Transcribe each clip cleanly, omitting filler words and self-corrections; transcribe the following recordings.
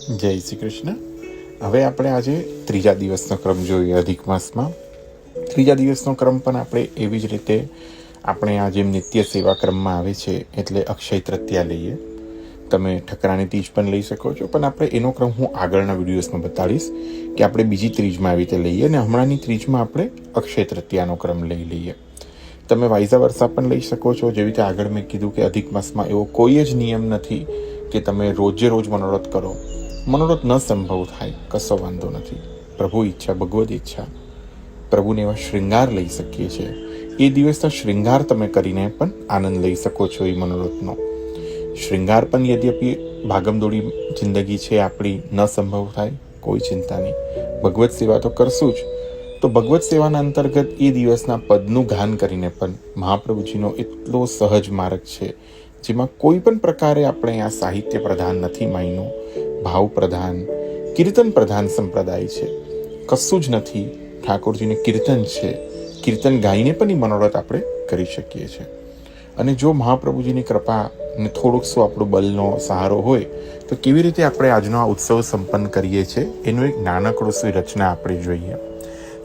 જય શ્રી કૃષ્ણ. હવે આપણે આજે ત્રીજા દિવસનો ક્રમ જોઈએ અધિક માસમાં. ત્રીજા દિવસનો ક્રમ પણ આપણે એવી જ રીતે આપણે આ જેમ નિત્ય સેવા ક્રમમાં આવે છે એટલે અક્ષય તૃતીયા લઈએ. તમે ઠકરાની તીજ પણ લઈ શકો છો, પણ આપણે એનો ક્રમ હું આગળના વિડીયોઝમાં બતાડીશ કે આપણે બીજી ત્રીજમાં આવી રીતે લઈએ, અને હમણાંની ત્રીજમાં આપણે અક્ષય તૃતીયાનો ક્રમ લઈ લઈએ. તમે વાયસા વર્ષા પણ લઈ શકો છો. જેવી રીતે આગળ મેં કીધું કે અધિક માસમાં એવો કોઈ જ નિયમ નથી કે તમે રોજે રોજ મનોરથ કરો. મનોરથ ન સંભવ થાય, કશો વાંધો નથી. પ્રભુ ઈચ્છા, ભગવદ ઈચ્છા, પ્રભુને એવા શૃંગાર લઈ શકીએ છીએ. એ દિવસના શૃંગાર તમે કરીને પણ આનંદ લઈ શકો છો. એ મનોરથનો શૃંગાર પણ યદ્યપિ ભાગમદોડી જિંદગી છે આપણી, ન સંભવ થાય, કોઈ ચિંતા નહીં. ભગવત સેવા તો કરશું જ. તો ભગવત સેવાના અંતર્ગત એ દિવસના પદનું ગાન કરીને પણ મહાપ્રભુજીનો એટલો સહજ માર્ગ છે, જેમાં કોઈ પણ પ્રકારે આપણે આ સાહિત્ય પ્રધાન નથી માયનું, ભાવ પ્રધાન, કીર્તન પ્રધાન સંપ્રદાય છે. કશું જ નથી. ઠાકોરજીને કીર્તન છે. કીર્તન ગાઈને પણ એ મનોરથ આપણે કરી શકીએ છીએ. અને જો મહાપ્રભુજીની કૃપા ને થોડુંક શું આપણો બલનો સહારો હોય તો કેવી રીતે આપણે આજનો આ ઉત્સવ સંપન્ન કરીએ છીએ એનું એક નાનકડું સી રચના આપણે જોઈએ.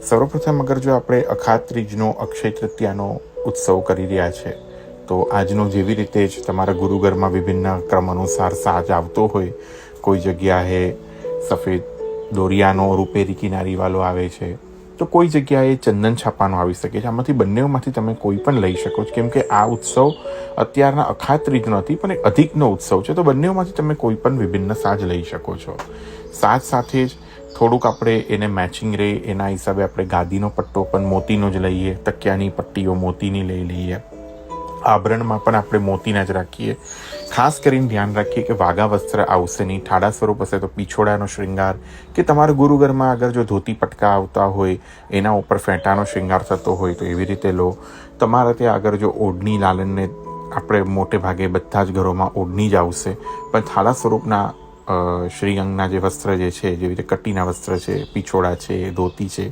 સર્વપ્રથમ અગર જો આપણે અખાત ત્રીજનો અક્ષય તૃતીયાનો ઉત્સવ કરી રહ્યા છે, તો આજનો જેવી રીતે જ તમારા ગુરુઘરમાં વિભિન્ન ક્રમ અનુસાર સાજ આવતો હોય, કોઈ જગ્યાએ સફેદ દોરિયાનો રૂપેરી કિનારીવાળો આવે છે, તો કોઈ જગ્યાએ ચંદન છાપાનો આવી શકે છે. આમાંથી બંનેમાંથી તમે કોઈ પણ લઈ શકો છો, કેમ કે આ ઉત્સવ અત્યારના અખાત ત્રીજનો નથી પણ એક અધિકનો ઉત્સવ છે. તો બંનેમાંથી તમે કોઈ પણ વિભિન્ન સાજ લઈ શકો છો. સાજ સાથે જ થોડુંક આપણે એને મેચિંગ રહે એના હિસાબે આપણે ગાદીનો પટ્ટો પણ મોતીનો જ લઈએ, તકિયાની પટ્ટીઓ મોતીની લઈ લઈએ, આભરણમાં પણ આપણે મોતીના જ રાખીએ. ખાસ કરીને ધ્યાન રાખીએ કે વાઘા વસ્ત્ર આવશે નહીં. ઠાડા સ્વરૂપ હશે તો પીછોડાનો શૃંગાર, કે તમારા ગુરુઘરમાં અગર જો ધોતી પટકા આવતા હોય એના ઉપર ફેંટાનો શૃંગાર થતો હોય તો એવી રીતે લો. તમારા ત્યાં અગર જો ઓઢણી લાલનને આપણે મોટે ભાગે બધા જ ઘરોમાં ઓઢણી જ આવશે, પણ થાળા સ્વરૂપના શ્રીઅંગના જે વસ્ત્ર જે છે, જેવી રીતે કટીના વસ્ત્ર છે, પીછોડા છે, ધોતી છે,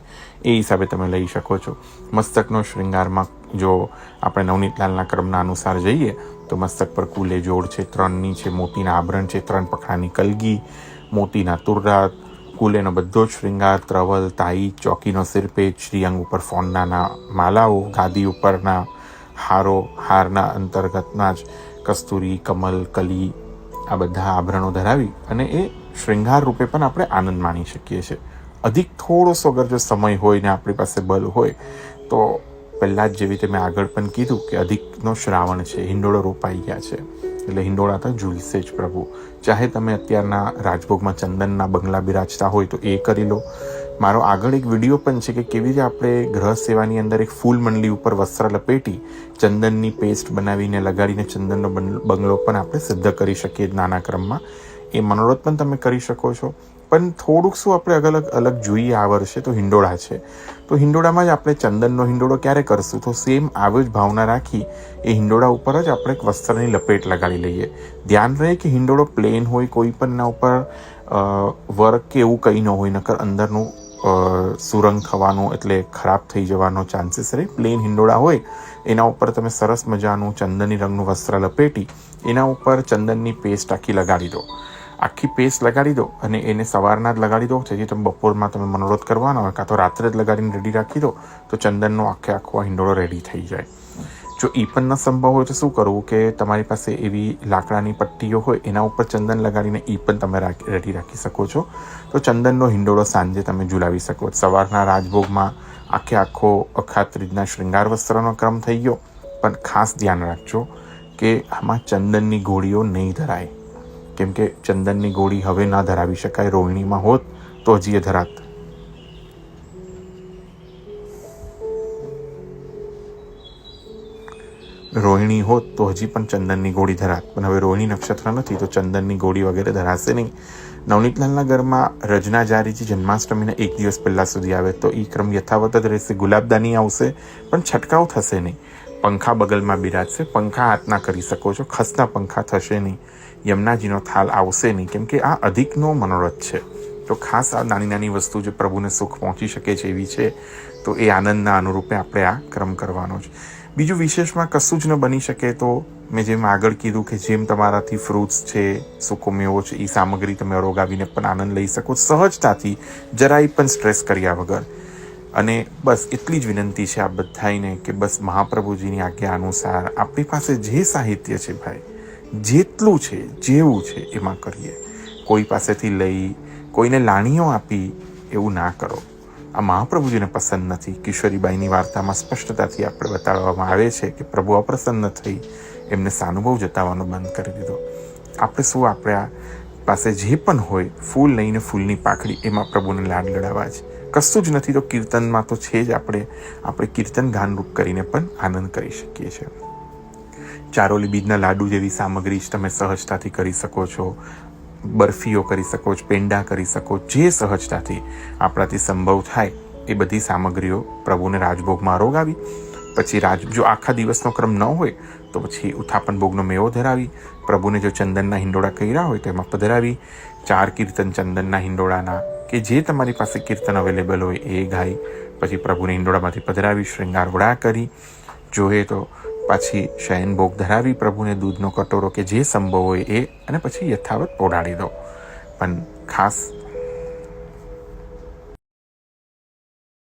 એ હિસાબે તમે લઈ શકો છો. મસ્તકનો શૃંગારમાં જો આપણે નવનીતલાલના ક્રમના અનુસાર જઈએ તો મસ્તક પર કુલે જોડ છે, 3ની છે, મોતીના આભરણ છે, 3 પખડાની કલગી, મોતીના તુર્રાત, કુલેનો બધો જ શૃંગાર, ત્રવલ, તાઈ, ચોકીનો સિરપેચ, શ્રીઅંગ ઉપર ફોનના માલાઓ, ગાદી ઉપરના હારો, હારના અંતર્ગતના જ કસ્તુરી, કમલ, કલી, આ બધા આભરણો ધરાવી અને એ શૃંગાર રૂપે પણ આપણે આનંદ માણી શકીએ છીએ. અધિક થોડોસો અગર જો સમય હોય ને આપણી પાસે બલ હોય તો પહેલાં જ જેવી રીતે મેં આગળ પણ કીધું કે અધિકનો શ્રાવણ છે, હિંડોળો રોપાઈ ગયા છે, એટલે હિંડોળા તો ઝૂલશે જ પ્રભુ. ચાહે તમે અત્યારના રાજભોગમાં ચંદનના બંગલા બિરાજતા હોય તો એ કરી લો. મારો આગળ એક વિડીયો પણ છે કે કેવી રીતે આપણે ગ્રહ સેવાની અંદર એક ફૂલ મંડલી ઉપર વસ્ત્ર લપેટી ચંદનની પેસ્ટ બનાવીને લગાડીને ચંદનનો બંગલો પણ આપણે સિદ્ધ કરી શકીએ નાના ક્રમમાં. એ મનોરથ પણ તમે કરી શકો છો. પણ થોડુંક શું આપણે અલગ જોઈએ આ વર્ષે તો હિંડોળા છે, તો હિંડોળામાં જ આપણે ચંદનનો હિંડોળો ક્યારે કરશું, તો સેમ આવી જ ભાવના રાખી એ હિંડોળા ઉપર જ આપણે એક વસ્ત્રની લપેટ લગાડી લઈએ. ધ્યાન રહે કે હિંડોળો પ્લેન હોય, કોઈ પણના ઉપર વર્ક કે એવું કંઈ ન હોય, નકર અંદરનું સુરંગ થવાનું એટલે ખરાબ થઈ જવાનો ચાન્સીસ રહે. પ્લેન હિંડોળા હોય એના ઉપર તમે સરસ મજાનું ચંદની રંગનું વસ્ત્ર લપેટી એના ઉપર ચંદનની પેસ્ટ આખી લગાડી દો. આખી પેસ્ટ લગાડી દો અને એને સવારના જ લગાડી દો, જેથી તમે બપોરમાં તમે મનોરથ કરવાનો હોય કાં તો રાત્રે જ લગાડીને રેડી રાખી દો તો ચંદનનો આખો હિંડોળો રેડી થઈ જાય. જો એ પણ ન સંભવ હોય તો શું કરવું કે તમારી પાસે એવી લાકડાની પટ્ટીઓ હોય એના ઉપર ચંદન લગાડીને એ પણ તમે રેડી રાખી શકો છો. તો ચંદનનો હિંડોળો સાંજે તમે ઝુલાવી શકો. સવારના રાજભોગમાં આખો અખાત ત્રીજના શૃંગાર વસ્ત્રનો ક્રમ થઈ ગયો. પણ ખાસ ધ્યાન રાખજો કે આમાં ચંદનની ગોળીઓ નહીં ધરાય, કેમ કે ચંદનની ગોળી હવે ના ધરાવી શકાય. રોહિણીમાં હોત તો હજી એ ધરાત. રોહિણી હોત તો હજી પણ ચંદનની ગોળી ધરાત, પણ હવે રોહિણી નક્ષત્ર નથી તો ચંદનની ગોળી વગેરે ધરાશે નહીં. નવનીતલાલના ઘરમાં રજના જારીજી જન્માષ્ટમીના એક દિવસ પહેલાં સુધી આવે તો એ ક્રમ યથાવત જ રહેશે. ગુલાબદાની આવશે પણ છંટકાવ થશે નહીં. પંખા બગલમાં બિરાજશે. પંખા હાથના કરી શકો છો, ખસના પંખા થશે નહીં. યમુનાજીનો થાલ આવશે નહીં, કેમ કે આ અધિકનો મનોરથ છે. તો ખાસ આ નાની નાની વસ્તુ જે પ્રભુને સુખ પહોંચી શકે છે એવી છે, તો એ આનંદના અનુરૂપે આપણે આ ક્રમ કરવાનો છે. બીજું વિશેષમાં કશું જ ન બની શકે તો મેં જેમ આગળ કીધું કે જેમ તમારાથી ફ્રૂટ્સ છે, સૂકો મેવો છે, એ સામગ્રી તમે અરોગાવીને પણ આનંદ લઈ શકો સહજતાથી, જરાય પણ સ્ટ્રેસ કર્યા વગર. અને બસ એટલી જ વિનંતી છે આ બધાને કે બસ મહાપ્રભુજીની આજ્ઞા અનુસાર આપણી પાસે જે સાહિત્ય છે ભાઈ, જેટલું છે, જેવું છે એમાં કરીએ. કોઈ પાસેથી લઈ, કોઈને લાણીઓ આપી એવું ના કરો. આ મહાપ્રભુજીને પસંદ નથી. કિશોરીબાઈની વાર્તામાં સ્પષ્ટતાથી આપણે બતાડવામાં આવે છે કે પ્રભુ અપ્રસન્ન થઈ એમને સાનુભવ જતાવવાનો બંધ કરી દીધો. આપણે શું, આપણા પાસે જે પણ હોય ફૂલ લઈને ફૂલની પાખડી એમાં પ્રભુને લાડ લડાવવા જ. કશું જ નથી તો કીર્તનમાં તો છે જ. આપણે કીર્તન ગાનરૂપ કરીને પણ આનંદ કરી શકીએ છીએ. ચારોલી બીજના લાડુ જેવી સામગ્રી જ તમે સહજતાથી કરી શકો છો. બરફીઓ કરી શકો છો, પેંડા કરી શકો. જે સહજતાથી આપણાથી સંભવ થાય એ બધી સામગ્રીઓ પ્રભુને રાજભોગમાં આરોગાવી. પછી જો આખા દિવસનો ક્રમ ન હોય તો પછી ઉત્થાપન ભોગનો મેવો ધરાવી. પ્રભુને જો ચંદનના હિંડોળા કર્યા હોય તો એમાં પધરાવી. 4 કીર્તન ચંદનના હિંડોળાના કે જે તમારી પાસે કીર્તન અવેલેબલ હોય એ ગાઈ પછી પ્રભુને હિંડોળામાંથી પધરાવી, શૃંગાર વડા કરી. જોઈએ તો પાછી શયન ભોગ ધરાવી પ્રભુને, દૂધનો કટોરો કે જે સંભવ હોય એ, અને પછી યથાવત પોઢાડી દો. પણ ખાસ